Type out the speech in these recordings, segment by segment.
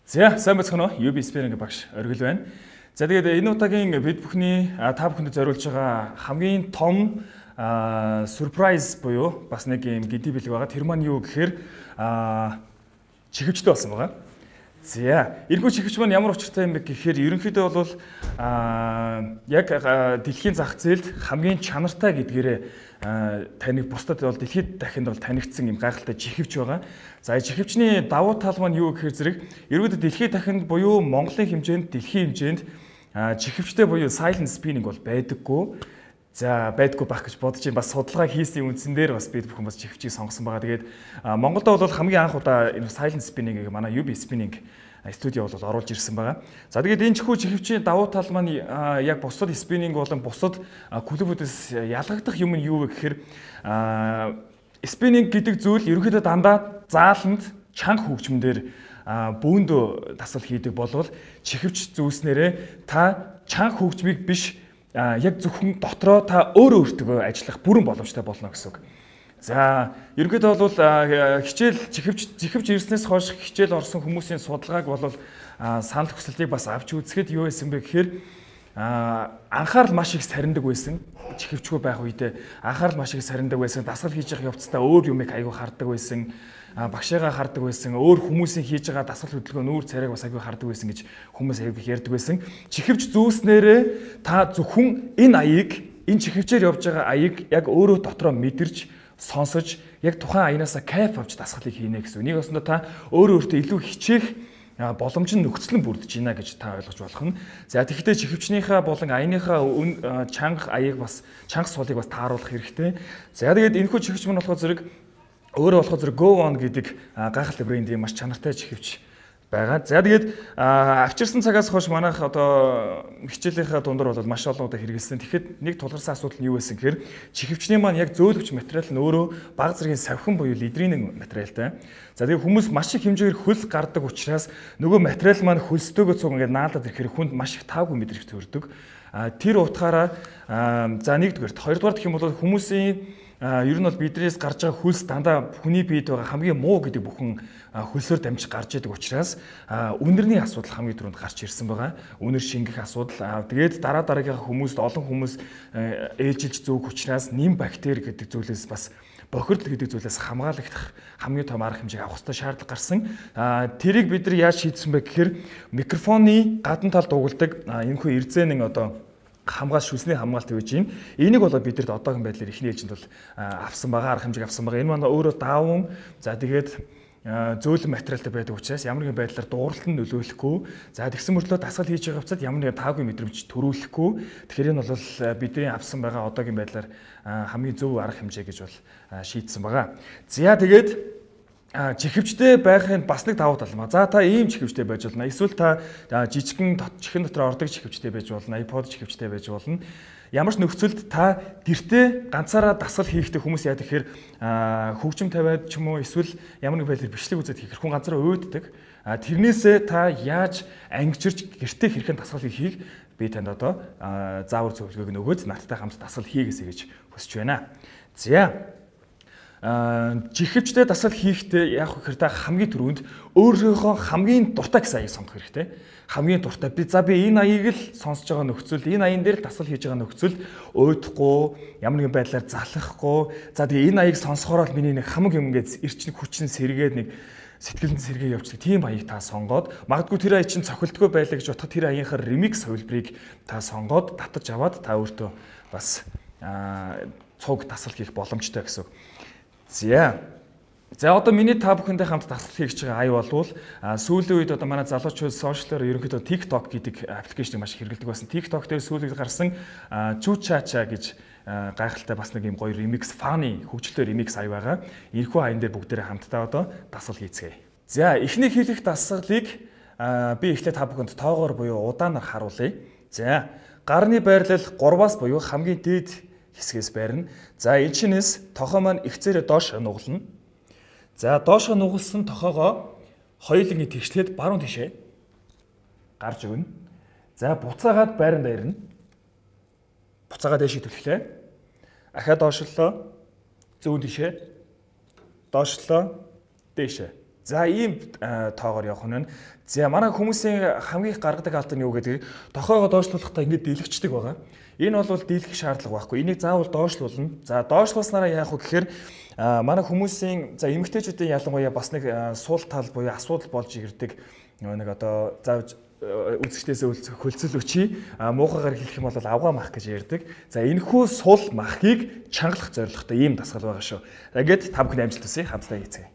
За сайн бацхан уу? UB Spinning багш оргил байна. За тэгээд энэ удаагийн бид бүхний та бүхэнд зориулж байгаа хамгийн том surprise буюу бас нэг юм гидий бэлэг байгаа. Тэр маань юу гэхээр чихвчтэй болсон байгаа. За энэхүү чихвч маань ямар учиртай юм бэ гэхээр ерөнхийдөө бол яг дэлхийн зах зээлд хамгийн чанартай гэдгээрээ таныг бусдад бол дэлхийд дахинд бол танигдсан юм гайхалтай чихвч байгаа. За чихвчний давуу тал маань юу гэхээр зэрэг ерөөдөө дэлхийд дахинд буюу Монголын хэмжээнд, дэлхийн хэмжээнд чихвчтэй буюу silent spinning бол байдаггүй. За байдгүй байх гэж бодож байна. Бас судалгаа хийсний үндсэн дээр бас бид бүхэн бас чихвчийг сонгосон байгаа. Тэгээд Монголд бол хамгийн анх удаа энэ silent spinning-ийг манай UB Spinning студио бол оруулж ирсэн байгаа. За тэгээд энэ чихвчийн давуу тал маань яг бусад спиннинг болон бусад клубүүдээс ялгагдах юм нь юу вэ гэхээр спиннинг гэдэг зүйл ерөнхийдөө дандаа зааланд чанга хөгжмөндөр бөөндөө дасгал хийдэг болвол чихвч зүүснээрээ та чанга хөгжмийг биш яг зөвхөн дотроо та өөрөө өөртөө ажиллах бүрэн боломжтой болно гэсэн үг. За ерөнхийдөө бол хичээл чихвч ирснээс хойш хичээл орсон хүмүүсийн судалгааг бол санал хүсэлтийг бас авч үзэхэд юу байсан бэ гэхээр анхаарал маш их сарндаг байсан. Чихвчгүй байх үедээ анхаарал маш их сарндаг байсан. Дасгал хийж явах явцдаа өөр юмыг аягүй хардаг байсан. Багшаагаа хардаг байсан. Өөр хүмүүсийн хийж байгаа дасгал хөдөлгөөн нүүр царайг бас аягүй хардаг байсан гэж хүмүүс аягүй ярьдаг байсан. Чихвч зүүснээрээ та зөвхөн энэ чихвчээр явж байгаа аяыг яг өөрөө дотроо мэдэрч сонсож яг тухайн аянаасаа кайф авч дасгалыг хийнэ гэсэн. Нэг өсөндөө та өөртөө илүү хичээх боломж нь нөхцөл нь бүрдэж байна гэж та ойлгож болох нь. За тэгэхдээ чихвчнийхаа болон аяныхаа чанга аяыг бас чанга суулыг бас тааруулах хэрэгтэй. За тэгээд энэхүү чихвч мань болохоор зэрэг өөрөө болохоор зэрэг Go On гэдэг гайхалтай брендийн маш чанартай чихвч байгаа. За тэгээд авчирсан цагаас хойш манайх одоо хичээлийнхаа дундор бол маш олон удаа хэрэгэлсэн. Тэгэхэд нэг тулгарсан асуудал нь юу байсан гэхээр чихвчний маань яг зөөлөгч материал нь өөрөө бага зэргийн савхан буюу лидрийн материалтай. За тэгээд хүмүүс маш их хэмжээгээр хөлс гардаг учраас нөгөө материал маань хөлсдөгөө цуг ингээд наалаад ирэхээр хүнд маш их таагүй мэдрэмж төрдөг. Тэр утгаараа за нэгдүгээр, хоёрдугаар гэх юм бол хүмүүсийн ер нь бол бидрээс гарч байгаа хөлс дандаа хүний биед байгаа хамгийн муу гэдэг бүхэн хөлсөөр дамжиж гарч идэг учраас үнэрний асуудал хамгийн түрүүнд гарч ирсэн байгаа. Үнэр шингэх асуудал. Тэгээд дараагийнхаа хүмүүст олон хүмүүс ээлжилж зөөг учраас нэм бактери гэдэг зүйлээс бас бохирдол гэдэг зүйлээс хамгаалагдах хамгийн том арга хэмжээг авах хэрэгтэй шаардлага гарсан. Тэрийг бид нар яаж шийдсэн бэ гэхээр микрофоны гадна тал дугуулдаг энэхүү эрзэнэн одоо шүлсний хамгаалт гэж юм. Энийг бол бидэрт одоогийн байдлаар ихний ээлжинд бол авсан байгаа, арга хэмжээг авсан байгаа. Энэ маань өөрөө даавн за тэгээд зөөлөн материалтай байдаг учраас ямар нэгэн байдлаар дууралт нь нөлөөлөхгүй. За тэгсэн мөрлөө дасгал хийж байгаа хувцад ямар нэгэн таагүй мэдрэмж төрүүлэхгүй. Тэгэхээр энэ бол бидний авсан байгаа одоогийн байдлаар хамгийн зөв арга хэмжээ гэж бол шийдсэн байгаа. За тэгээд чихвчтэй байхын бас нэг давуу тал маа. За та ийм чихвчтэй байж болно. Эсвэл та жижигхэн чихэн дотор ордог чихвчтэй байж болно. iPod чихвчтэй байж болно. Ямар ч нөхцөлд та гэртээ ганцаараа дасгал хийхдээ хүмүүс яа тэгэхээр хөгжим тавиад ч юм уу эсвэл ямар нэг байдлаар бичлэг үзээд хийх хүн ганцаараа уйддаг. Тэрнээсээ та яаж ангижирч гэртээ хэрхэн дасгал хийхийг би танд одоо заавар зөвлөгөөг нөгөөд надтай хамт дасгал хийгээсэй гэж хүсэж байна. За чихвчтэй дасгал хийхдээ яг хэрэг та хамгийн түрүүнд өөрийнхөө хамгийн дуртай гэсэн аяыг сонгох хэрэгтэй. Хамгийн дуртай. Би энэ аяыг л сонсож байгаа нөхцөл, энэ аян дээр л дасгал хийж байгаа нөхцөлд уйдахгүй, ямар нэгэн байдлаар залхахгүй. За тэгээ энэ аяыг сонсохоор л миний нэг хамаг юм ингээд эрчим хүчин сэргээд нэг сэтгэлд сэргээ явуулдаг. Тийм аяыг та сонгоод, магадгүй тэр аяг чинь цохилтгүй байлаа гэж бодоход тэр аяынхаар ремикс хувилбарыг та сонгоод татаж аваад та өөртөө бас цуг дасгал хийх боломжтой гэсэн. За одоо миний та бүхэндээ хамт дасгал хийж байгаа ая болвол сүүлийн үед одоо манай залуучууд сошиалаар ерөнхийдөө TikTok гэдэг аппликейшнийг маш их хэрэглэдэг байсан. TikTok дээр сүүлийн гарсан Чучача гэж гайхалтай бас нэг юм гоё ремикс фаны хөгжөлтэй ремикс ая байгаа. Энэхүү аян дээр бүгдээрээ хамтдаа одоо дасгал хийцгээе. За эхний хийх дасгалыг би эхлээд та бүхэнд тоогоор буюу удаанаар харуулъя. За гарны байрлал 3-аас буюу хамгийн дээд хэсгээс байрна. За энэ чинээс тохоо маань ихцээрээ доош нугална. За доошоо нугалсан тохоогоо хоёулын тэгшлээд баруун тишээ гарч өгнө. За буцаагаад байранд ирнэ. Буцаагаад дэшээ түлхлээ. Ахаа доошлоо. Зүүн тишээ. Доошлоо. Дээшээ. За ийм тоогоор явах нь. За манай хүмүүсийн хамгийн их гаргадаг алдар нь юу гэдэг? Тохоогоо доошлуулахдаа ингэж дийлэгчдэг байгаа. Энэ бол дийлэх шаардлага байхгүй. Энийг заавал доошлуулна. За доошлуулснараа яах вэ гэхээр манай хүмүүсийн за эмэгтэйчүүдийн ялангуяа бас нэг суул тал буюу асуудал болж ирдэг нэг одоо заавж үзэгчдээс хөлцөл өчий муухайгаар хэлэх юм бол авгаа мах гэж ярьдаг. За энэхүү суул махыг чангалах зорилготой ийм дасгал байгаа шүү. Ингээд та бүхэн амжилт хүсье. Хамтдаа хийцгээе.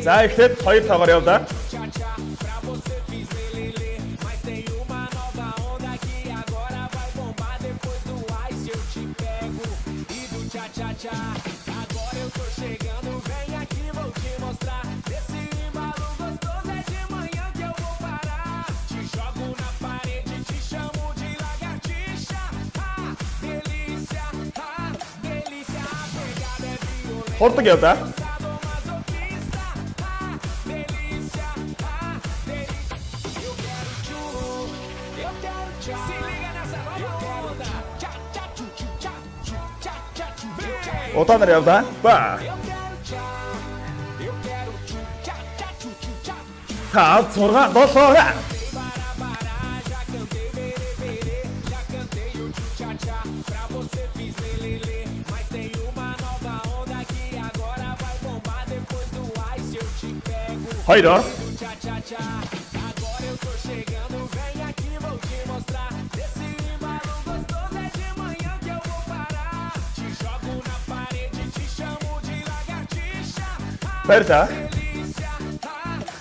За эхлээд хоёр тоогоор явлаа. Agora eu tô chegando, vem aqui, vou te mostrar. Esse embalo gostoso é de manhã que eu vou parar. Te jogo na parede, te chamo de lagartixa. Ah, delícia, a pegada é violenta. Hortog явдаа. Sadomasoquista, delícia, delícia. Eu quero churro, eu quero tchau. Se liga nessa nova onda. Tchá, tchá, tchu, tchu, tchá, tchu, tchá, tchá, tchu, vem. Удаанаар явлаа. Ба. Та 6 7 Hayda. Agora eu tô chegando, vem aqui, vou te mostrar. Esse embalo gostoso é de manhã que eu vou parar. Te jogo na parede, te chamo de lagartixa. Berta.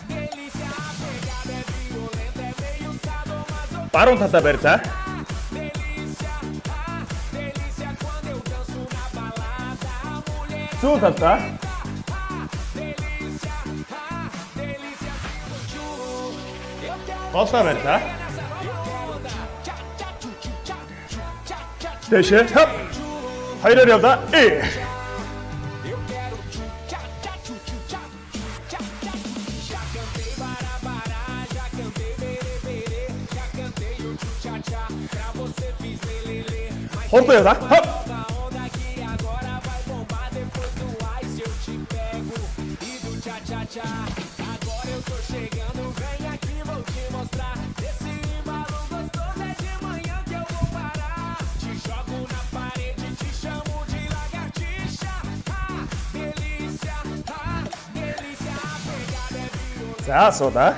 Delícia, a pegada é violenta, é meio sadomasoquista. Баруун талаа Berta. Delícia, quando eu danço na balada, a mulher. Зүүн талаа. Голлоо Berta. Дэшээ. Хоёроор явлаа. Hortog явлаа. Agora eu tô chegando, vem aqui, vou te mostrar. Esse embalo gostoso é de manhã que eu vou parar. Te jogo na parede, te chamo de lagartixa. Delícia, a pegada é violenta. За суулаа.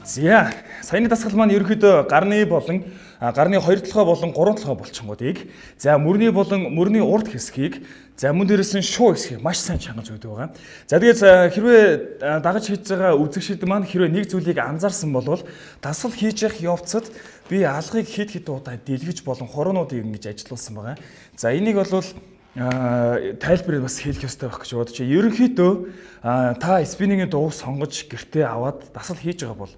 За саяны дасгал маань ерөөхдөө гарны болон гарны 2 толгой болон 3 толгой булчингуудыг за мөрний болон мөрний урд хэсгийг за мөн дээрээс нь шуу хэсгийг маш сайн чангаж өгдөг байгаа. За тэгээд хэрвээ дагаж хийж байгаа үзэгчид маань хэрвээ нэг зүйлийг анзаарсан бол дасгал хийж явах явцад би алгыг хэд хэд удаа дэлгэж болон хуруунуудыг ингэж ажилуулсан байгаа. За энийг бол тайлбарыг бас хэлэх ёстой байх гэж бодож байна. Ерөнхийдөө та спиннингийн дууг сонгож гэртээ аваад дасгал хийж байгаа бол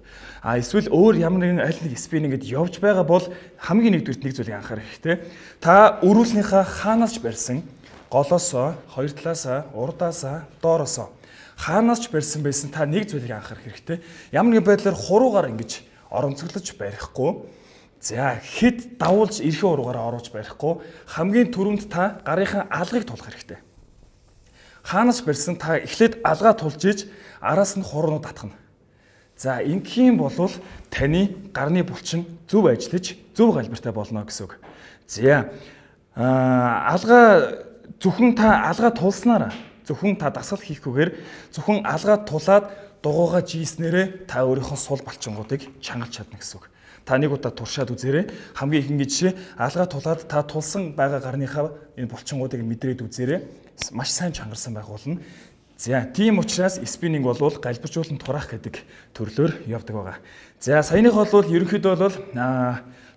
эсвэл өөр ямар нэгэн аль нэг спиннингэд явж байгаа бол хамгийн нэгдүгürt нэг зүйлийг анхаарах хэрэгтэй. Та өрүүлснийхаа хаанаас ч барьсан голоосоо, хоёр талаасаа, урдаасаа, доороосоо хаанаас ч барьсан байсан та нэг зүйлийг анхаарах хэрэгтэй. Ямар нэгэн байдлаар хуруугаар ингэж оромцоглож барихгүй. За хэд давуулж эрхээ уруугаараа оруулж барихгүй хамгийн түрүүнд та гарынхаа алгыг тулах хэрэгтэй. Хаанаас барьсан та эхлээд алгаа тулж иж араас нь хуруунууд татгана. За ингэх юм бол таны гарны булчин зөв ажиллаж зөв галбиртай болно гэсэн үг. За алгаа зөвхөн та алгаа тулснараа зөвхөн та дасгал хийхгүйгээр зөвхөн алгаа тулаад дугуйгаа жийснээрээ та өөрийнхөө сул балчингуудыг чангалж чадна гэсэн үг. Та нэг удаа туршаад үзээрэй. Хамгийн ихэнх жишээ алгаа тулаад та тулсан байгаа гарныхаа энэ булчингуудыг мэдрээд үзээрэй. Маш сайн чангарсан байх болно. За тийм учраас спиннинг бол галбирчуулан тураах гэдэг төрлөөр явдаг байгаа. За саяных бол ерөнхийдөө бол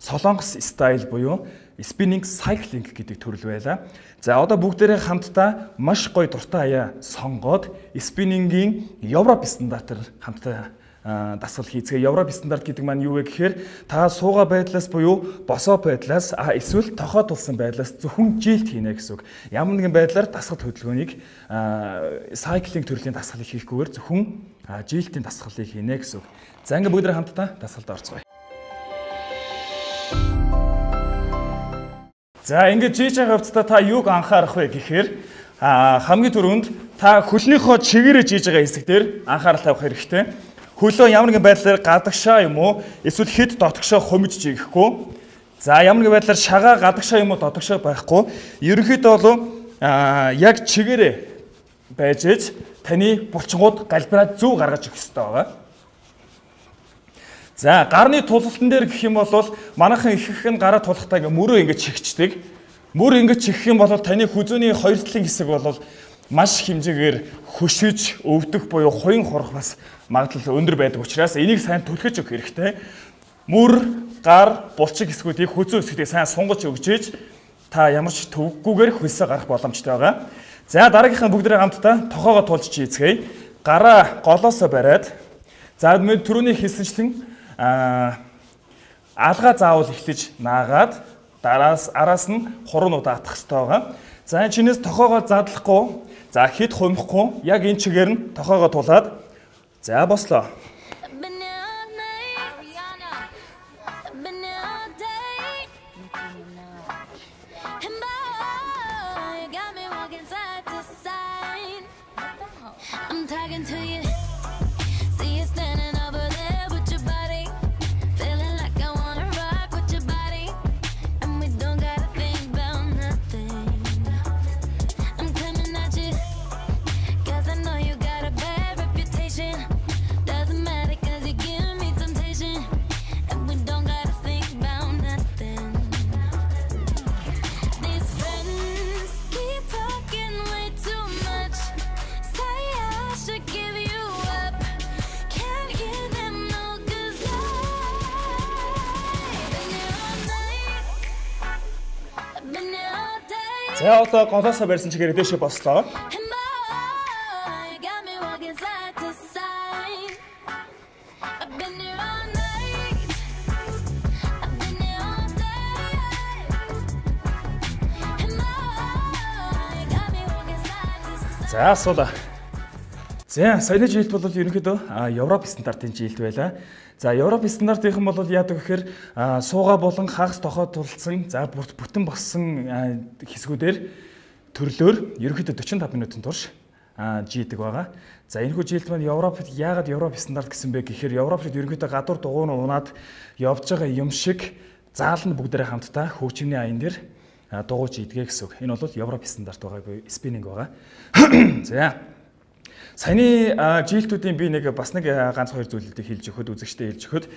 солонгос стайл буюу спиннинг сайклинг гэдэг төрөл байлаа. За одоо бүгдээрээ хамтдаа маш гоё дуртай аяа сонгоод спиннингийн Европ стандартаар хамтдаа дасгал хийцгээе. Европ стандарт гэдэг маань юу вэ гэхээр та суугаа байдлаас буюу босоо байдлаас эсвэл тохоо тулсан байдлаас зөвхөн жилт хийнэ гэсэн үг. Ямар нэгэн байдлаар дасгал хөдөлгөөнийг сайклинг төрлийн дасгалыг хийхгүйгээр зөвхөн жилтийн дасгалыг хийнэ гэсэн үг. За ингээд бүгд хамтдаа дасгалд орцгоё. За ингээд жийж байгаа хувцастай та юуг анхаарах вэ гэхээр хамгийн түрүүнд та хөлнийхөө чигээрээ жийж байгаа хэсэг дээр анхаарал тавих хэрэгтэй. Хөлөө ямар нэгэн байдлаар гадагшаа юм уу эсвэл хэд дотгошоо хумиж жигэхгүй. За ямар нэгэн байдлаар шагаа гадагшаа юм уу дотгошоо байхгүй. Ерөнхийдөө бол яг чигээрээ байж ээж таны булчингууд галбираад зөв гаргаж өгөх хэрэгтэй байгаа. За гарны тулалтан дээр гэх юм бол манайхан ихэнх нь гараа тулахтаа мөрөө ингэж чихчдэг. Мөр ингэж чихэх юм бол таны хүзүүний 2 талын хэсэг бол маш хэмжээгээр хөшөж өвдөх буюу хуйн хорох бас магадлал өндөр байдаг учраас энийг сайн түлхэж өгөх хэрэгтэй. Мөр, гар, булчиг хэсгүүдийг хүзүү хэсгүүдийг сайн сунгаж өгчээж та ямар ч төвггүйгээр хөлсөө гарах боломжтой байгаа. За дараагийнхаа бүгдээ хамтдаа тохоогоо тулж чийцгээе. Гараа голоосоо бариад за түрүүний хэлсэнчлэн алгаа заавал эхлэж наагаад араас нь хуруу удаа атах хэрэгтэй байгаа. За энэ чинээс тохоогоо задлахгүй, за хэд хумихгүй яг энэ чигээр нь тохоогоо тулаад за бослоо. За одоо голоосоо барьсан чигээр дэшээ бослоо. За асуулаа. За саяны жилд бол ерөнхийдөө Европ стандартын жилд байлаа. За Европ стандартынхан бол яадаг гэхээр сууга болон хагас тохоо тулцсан за бүтэн болсон хэсгүүдээр төрлөөр ерөнхийдөө 45 минутын турш жийдэг байгаа. За энэхүү жилд маань Европт яагаад Европ стандарт гэсэн бэ гэхээр Европт ерөнхийдөө гадуур дугуйн унаад явж байгаа юм шиг заал нь бүгдээрээ хамтдаа хөгжимний аян дээр дугуйж ийдгээ гэсэн үг. Энэ бол Европ стандарт байгаа буюу спиннинг байгаа. За саяны жилтүүдийн би бас нэг ганц хоёр зүйлүүдийг хэлж өгөхөд үзэгчтэй хэлж өгөхөд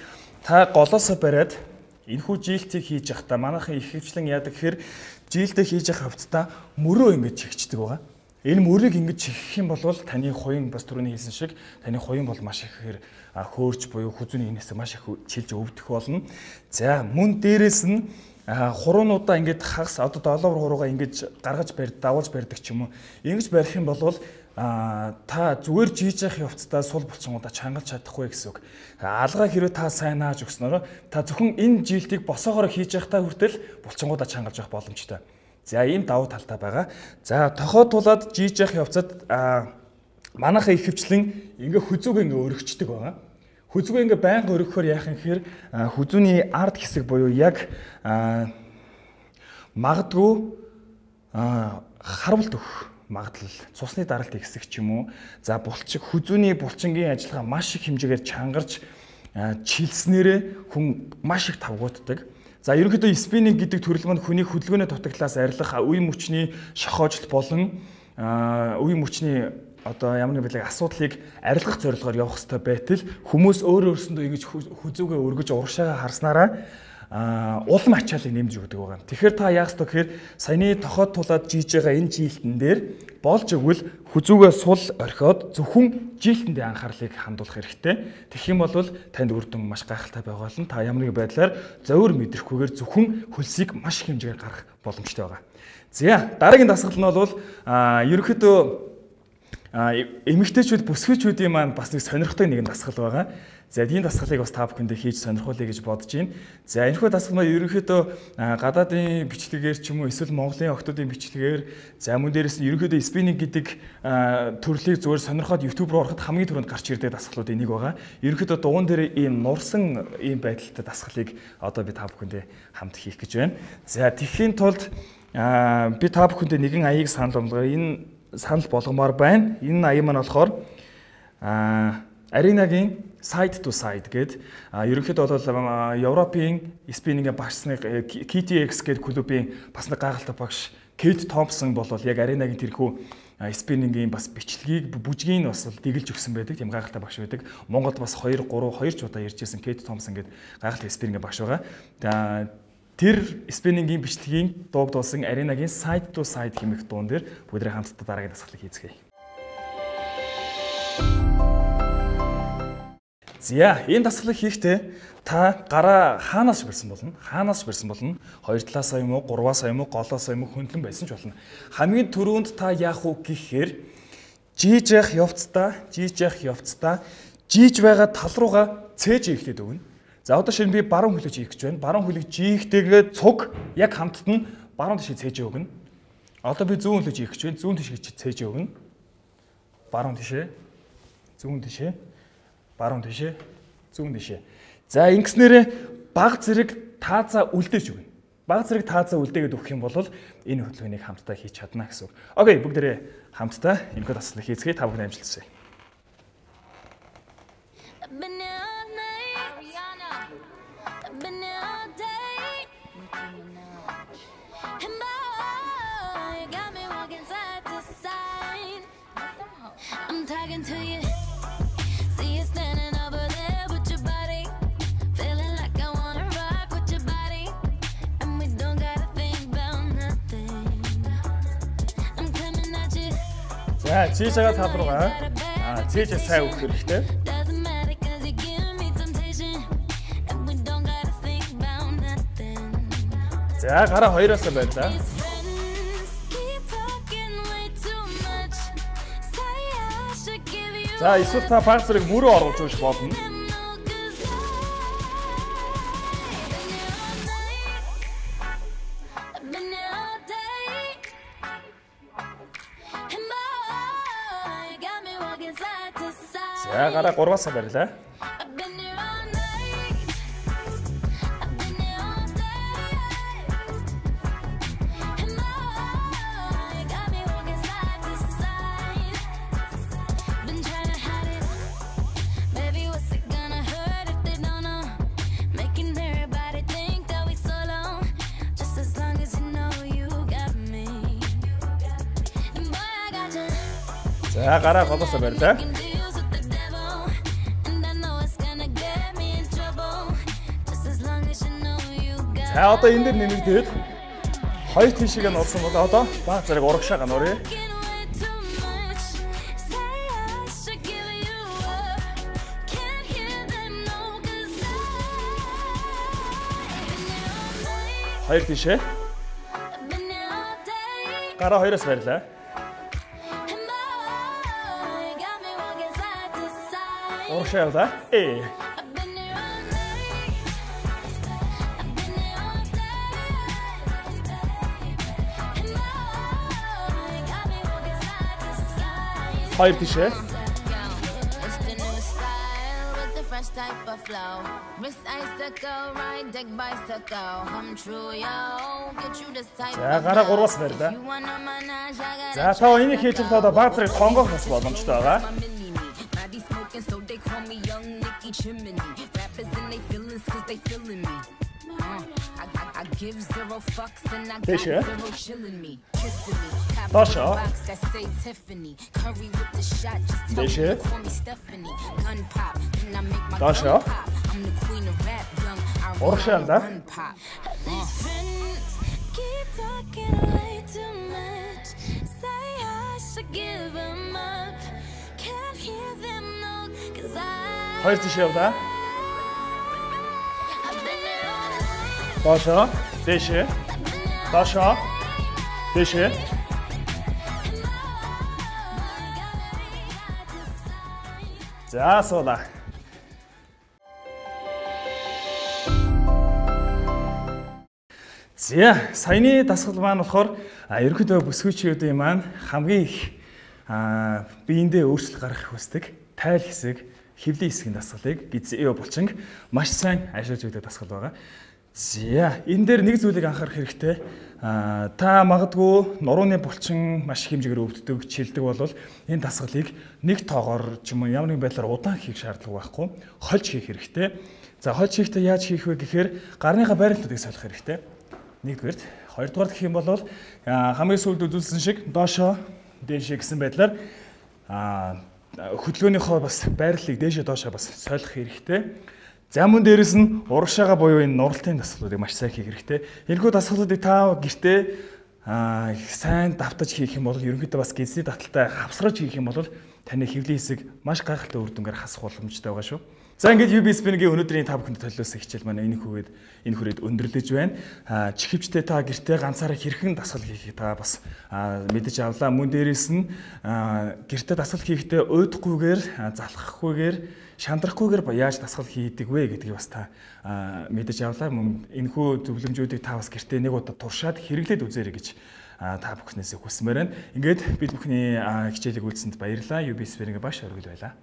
та голоосоо бариад энэхүү жилтийг хийж явахдаа манайхан их хвчлэн яадаг гэхээр жилдээ хийж явах хавцдаа мөрөө ингэж чихчдэг байгаа. Энэ мөрийг ингэж чихэх юм бол таны хуйн бас түрүүний хэлсэн шиг таны хуйн бол маш ихээр хөөрч буюу хүзүүний инээс маш их чилж өвдөх болно. За мөн дээрэс нь хуруунуудаа ингэж хагас одоо долоор хуруугаа ингэж гаргаж давуулж барьдаг ч юм уу. Ингэж барих юм бол та зүгээр жийж явах явцдаа сул булчингуудаа чангалж чадахгүй гэсэн үг. Алгаа хэрэг та сайн нааж өгснөөр та зөвхөн энэ жилтийг босоогоор хийж явахдаа хүртэл булчингуудаа чангалж явах боломжтой. За ийм давуу талтай байгаа. За тохоо тулаад жийж явах явцад манайхаа их хвчлэн ингээ хүзүүгээ ингээ өргөчдөг байгаа. Хүзүүгээ ингээ байнга өргөхөөр яах юм гэхээр хүзүүний ард хэсэг буюу яг магадгүй харуулт өгөх магадлал цусны даралт хэсэг ч юм уу. За хүзүүний булчингийн ажиллагаа маш их хэмжээгээр чангарч чилснээрээ хүн маш их тавгууддаг. За ерөнхийдөө спиннинг гэдэг төрөл маань хүний хөдөлгөөний дутагдлаас арилгах үе мөчний шохоожл болон үе мөчний одоо ямар нэг байлаг асуудлыг арилгах зорилгоор явах хэрэгтэй байтал хүмүүс өөр өөрсөндөө ингэж хүзүүгээ өргөж урагшаага харснараа улам ачаалыг нэмж өгдөг байгаа. Тэгэхээр та яах ёстой гэхээр саяны тохоод тулаад жийж байгаа энэ жилтэн дээр болж өгвөл хүзүүгээ сул орхиод зөвхөн жилтэндээ анхаарлыг хандуулах хэрэгтэй. Тэгэх юм бол танд үр дүн маш гайхалтай байгаа болно. Та ямар нэг байдлаар зовир мэдрэхгүйгээр зөвхөн хөлсийг маш их хэмжээгээр гаргах боломжтой байгаа. За дараагийн дасгал нь бол ерөнхийдөө эмэгтэйчүүд бүсгүйчүүдийн маань бас нэг сонирхолтой нэгэн дасгал байгаа. За энэ дасгалыг бас та бүхэндээ хийж сонирхуулъя гэж бодож байна. За энэхүү дасгал маань ерөнхийдөө гадаадын бичлэгээр ч юм уу эсвэл Монголын охтуудын бичлэгээр за мөн дээрээс нь ерөнхийдөө спиннинг гэдэг төрлийг зүгээр сонирхоод YouTube руу ороход хамгийн түрүүнд гарч ирдэг дасгалуудын нэг байгаа. Ерөнхийдөө дугуун дээр ийм нурсан ийм байдалтай дасгалыг одоо би та бүхэндээ хамт хийх гэж байна. За тэгэхийн тулд би та бүхэндээ нэгэн аяыг санал болгоё. Энэ санал болгомоор байна. Энэ аяа маань болохоор Аренагийн side to side гэдэг ерөнхийдөө бол Европын спиннингийн багшсны KTX гэдэг клубын бас нэг гайхалтай багш Кейт Томпсон бол яг Аренагийн тэрхүү спиннингийн бас бичлэгийг бүжгийг бас дэглэж өгсөн байдаг. Тийм гайхалтай багш байдаг. Монголд бас 2 ч удаа ирж ирсэн Кейт Томпсон гэдэг гайхалтай спиннингийн багш байгаа. Тэр спиннингийн бичлэгийн дуугдуулсан Аренагийн side to side хэмээх дуун дээр бүгдээ хамтдаа дараагийн дасгалыг хийцгээе. За энэ дасгалыг хийхдээ та гараа хаанаас барьсан болно? Хаанаас барьсан болно? 2 талаасаа юм уу, 3-аасаа юм уу, голоосаа юм уу хөндлөн байсан ч болно. Хамгийн түрүүнд та яах вэ гэхээр жийж явцдаа жийж байгаа тал руугаа цээж ийхтэд өгнө. За одоо шинэ би баруун хөлөг жийх гэж байна. Баруун хөлөг жийхтэйгээ цуг яг хамтд нь баруун тишээ цээж өгнө. Одоо би зүүн хөлөг жийх гэж байна. Зүүн тишээ цээж өгнө. Баруун тишээ, зүүн тишээ, баруун тишээ, зүүн тишээ. За ингэснээрээ баг зэрэг таазаа үлдээж өгнө. Баг зэрэг таазаа үлдээгээд өгөх юм бол энэ хөдөлгөөнийг хамтдаа хийж чадна гэсэн үг. Окей, бүгдээрээ хамтдаа энэ дасгалыг хийцгээе. Та бүхэн амжилт хүсье. I'm talking to you. See you standing over there with your body. Feeling like I wanna rock with your body. And we don't gotta think about nothing. I'm coming at you. За, чийжага тал руугаа цээж сайн өгөх хэрэгтэй. Doesn't matter cause you give me temptation. And we don't gotta think about nothing. За, гараа хоёроосоо байлаа. За эсвэл та баг зэрэг мөрөө оруулж өгч болно. За гараа 3-аасаа барилаа. За гараа голоосоо барилаа. За одоо энэ дээр нэмэгдээд хоёр тишээгээ нурсан бол одоо баг зэрэг урагшаа ганууръя. Хоёр тишээ. Гараа хоёроос барилаа. Урагшаа явлаа. Хоёр тишээ. За гараа 3-аас барьлаа. За та энийг хийж л одоо баг зэрэг тонгоох бас боломжтой байгаа. So they call me young Nicki Chimney. Rappers and they feelings cause they feeling me. I give zero fucks and I got zero chilling me. Kissing me. Tasha. Box that say Tiffany. Curry with the shot just tell me call me Stephanie. Gun pop and I make my gun pop. I'm the queen of rap young. I run pop. These friends keep talking way too much. Say I should give them up. Can't hear them. Хоёр тишээ явлаа. Таашаа, дэшээ. Таашаа, дэшээ. За суула. За саяны дасгал маань болохоор ерөнхийдөө бүсгүйчүүдийн маань хамгийн их биендээ өөрчлөлт гаргах хүсдэг тайл хэсэг, хэвлийн хэсгийн дасгалыг гизээ булчин маш сайн ажиллаж өгдөг дасгал байгаа. За энэ дээр нэг зүйлийг анхаарах хэрэгтэй. Та магадгүй нурууны булчин маш хэмжээгээр өвддөг, чилдэг бол энэ дасгалыг нэг тоогоор ч юм уу ямар нэгэн байдлаар удаан хийх шаардлага байхгүй. Хольж хийх хэрэгтэй. За хольж хийхдээ яаж хийх вэ гэхээр гарныхаа байрлалуудыг солих хэрэгтэй. Нэгдүгээрт, хоёрдугаар гэх юм бол хамгийн сүүлд үзүүлсэн шиг доошоо дээшээ гэсэн байдлаар хөдөлгөөнийхөө бас байрлалыг дээшээ доошоо бас солих хэрэгтэй. За мөн дээрэс нь урагшаага буюу энэ нуралтын дасгалуудыг маш сайн хийх хэрэгтэй. Энэхүү дасгалуудыг та гэртээ сайн давтаж хийх юм бол ерөнхийдөө бас гидсний таталтай хавсраж хийх юм бол таны хэвлийн хэсэг маш гайхалтай үр дүнгээр хасах боломжтой байгаа шүү. За ингээд UB Spin-ийн өнөөдрийн та бүхэнд төлөөсөн хичээл маань энэ хүрээд өндөрлөж байна. Чихвчтэй та гэртээ ганцаараа хэрхэн дасгал хийхийг та бас мэдэж авлаа. Мөн дээрээс нь гэртээ дасгал хийхдээ уйдахгүйгээр, залхахгүйгээр, шандрахгүйгээр яаж дасгал хийдэг вэ гэдгийг бас та мэдэж авлаа. Мөн энэхүү зөвлөмжүүдийг та бас гэртээ нэг удаа туршаад хэрэглээд үзээрэй гэж та бүхнээс хүсмээр байна. Ингээд бид бүхний хичээлийг үзсэнд баярлалаа. UB Spin-ийн баш оргил байлаа.